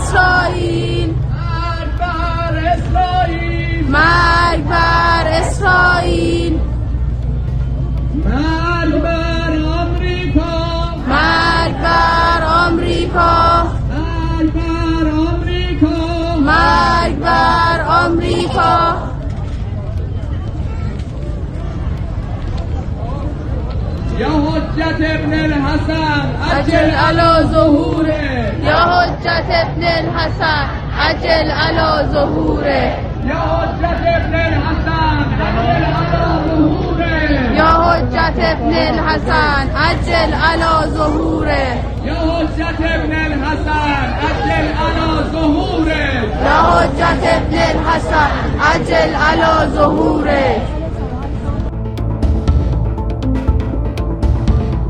اسرائیل، مرگ بر اسرائیل، مرگ بر آمریکا، مرگ بر آمریکا، مرگ بر آمریکا، مرگ بر آمریکا. یا حجت ابن الحسن عجل علی ظهوره، یا حجت ابن الحسن عجل علی ظهوره، یا حجت ابن الحسن عجل علی ظهوره، یا حجت ابن الحسن عجل علی ظهوره، یا حجت ابن الحسن عجل علی ظهوره، یا حجت ابن الحسن عجل علی ظهوره.